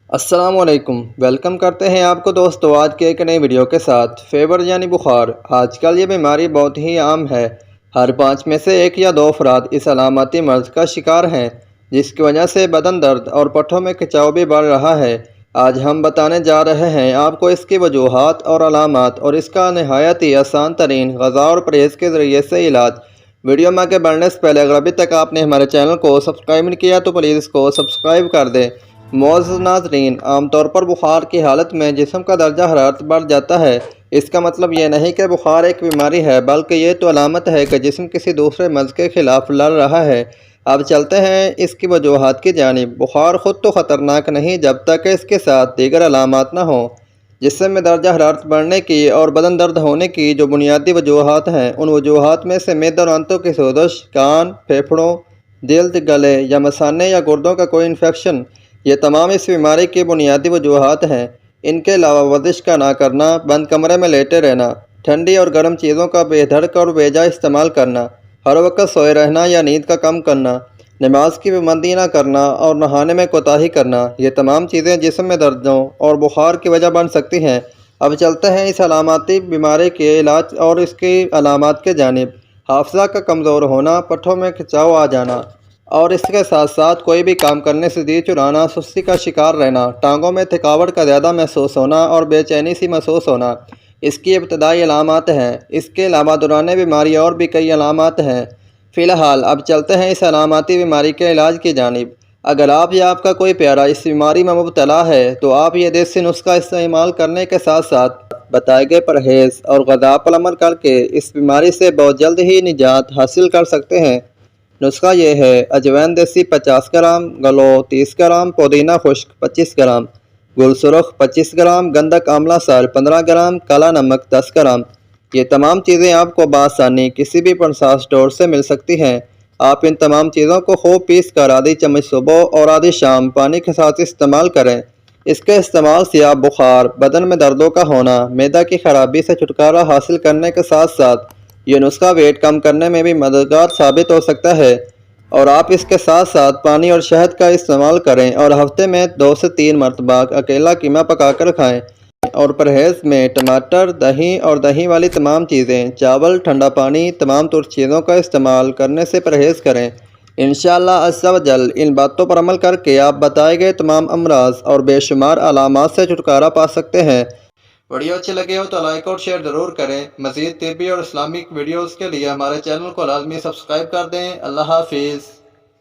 السلام علیکم، ویلکم کرتے ہیں آپ کو دوستو آج کے ایک نئی ویڈیو کے ساتھ۔ فیور یعنی بخار آج کل یہ بیماری بہت ہی عام ہے۔ ہر 5 میں سے 1 یا 2 افراد اس علاماتی مرض کا شکار ہیں، جس کی وجہ سے بدن درد اور پٹھوں میں کھچاؤ بھی بڑھ رہا ہے۔ آج ہم بتانے جا رہے ہیں آپ کو اس کی وجوہات اور علامات اور اس کا نہایت ہی آسان ترین غذا اور پرہیز کے ذریعے سے علاج۔ ویڈیو میں آگے بڑھنے سے پہلے اگر ابھی تک آپ نے ہمارے چینل کو سبسکرائب نہیں کیا تو پلیز اس کو سبسکرائب کر دیں۔ معزز ناظرین، عام طور پر بخار کی حالت میں جسم کا درجہ حرارت بڑھ جاتا ہے۔ اس کا مطلب یہ نہیں کہ بخار ایک بیماری ہے، بلکہ یہ تو علامت ہے کہ جسم کسی دوسرے مرض کے خلاف لڑ رہا ہے۔ اب چلتے ہیں اس کی وجوہات کی جانب۔ بخار خود تو خطرناک نہیں جب تک کہ اس کے ساتھ دیگر علامات نہ ہوں۔ جسم میں درجہ حرارت بڑھنے کی اور بدن درد ہونے کی جو بنیادی وجوہات ہیں، ان وجوہات میں سے معدے اور آنتوں کی سوزش، کان، پھیپھڑوں، جلد، گلے یا مثانے یا گردوں کا کوئی انفیکشن، یہ تمام اس بیماری کی بنیادی وجوہات ہیں۔ ان کے علاوہ ورزش کا نہ کرنا، بند کمرے میں لیٹے رہنا، ٹھنڈی اور گرم چیزوں کا بے دھڑک اور بے جا استعمال کرنا، ہر وقت سوئے رہنا یا نیند کا کم کرنا، نماز کی پابندی نہ کرنا اور نہانے میں کوتاہی کرنا، یہ تمام چیزیں جسم میں دردوں اور بخار کی وجہ بن سکتی ہیں۔ اب چلتے ہیں اس علاماتی بیماری کے علاج اور اس کی علامات کے جانب۔ حافظہ کا کمزور ہونا، پٹھوں میں کھچاؤ آ جانا اور اس کے ساتھ ساتھ کوئی بھی کام کرنے سے جی چرانا، سستی کا شکار رہنا، ٹانگوں میں تھکاوٹ کا زیادہ محسوس ہونا اور بے چینی سی محسوس ہونا، اس کی ابتدائی علامات ہیں۔ اس کے علاوہ دوران بیماری اور بھی کئی علامات ہیں۔ فی الحال اب چلتے ہیں اس علاماتی بیماری کے علاج کی جانب۔ اگر آپ یا آپ کا کوئی پیارا اس بیماری میں مبتلا ہے تو آپ یہ دیسی نسخہ استعمال کرنے کے ساتھ ساتھ بتائے گئے پرہیز اور غذا پر عمل کر کے اس بیماری سے بہت جلد ہی نجات حاصل کر سکتے ہیں۔ نسخہ یہ ہے: اجوین دیسی 50 گرام، گلو 30 گرام، پودینہ خشک 25 گرام، گل سرخ 25 گرام، گندھک آملہ سال 15 گرام، کالا نمک 10 گرام۔ یہ تمام چیزیں آپ کو بآسانی کسی بھی پنسا اسٹور سے مل سکتی ہیں۔ آپ ان تمام چیزوں کو خوب پیس کر آدھی چمچ صبح اور آدھی شام پانی کے ساتھ استعمال کریں۔ اس کے استعمال سے آپ بخار، بدن میں دردوں کا ہونا، معدہ کی خرابی سے چھٹکارا حاصل کرنے کے ساتھ ساتھ یہ نسخہ ویٹ کم کرنے میں بھی مددگار ثابت ہو سکتا ہے۔ اور آپ اس کے ساتھ ساتھ پانی اور شہد کا استعمال کریں اور ہفتے میں 2 سے 3 مرتبہ اکیلا قیمہ پکا کر کھائیں۔ اور پرہیز میں ٹماٹر، دہی اور دہی والی تمام چیزیں، چاول، ٹھنڈا پانی، تمام ترش چیزوں کا استعمال کرنے سے پرہیز کریں۔ انشاءاللہ عز و جل ان باتوں پر عمل کر کے آپ بتائے گئے تمام امراض اور بے شمار علامات سے چھٹکارا پا سکتے ہیں۔ ویڈیو اچھی لگے ہو تو لائک اور شیئر ضرور کریں۔ مزید طبی اور اسلامک ویڈیوز کے لیے ہمارے چینل کو لازمی سبسکرائب کر دیں۔ اللہ حافظ۔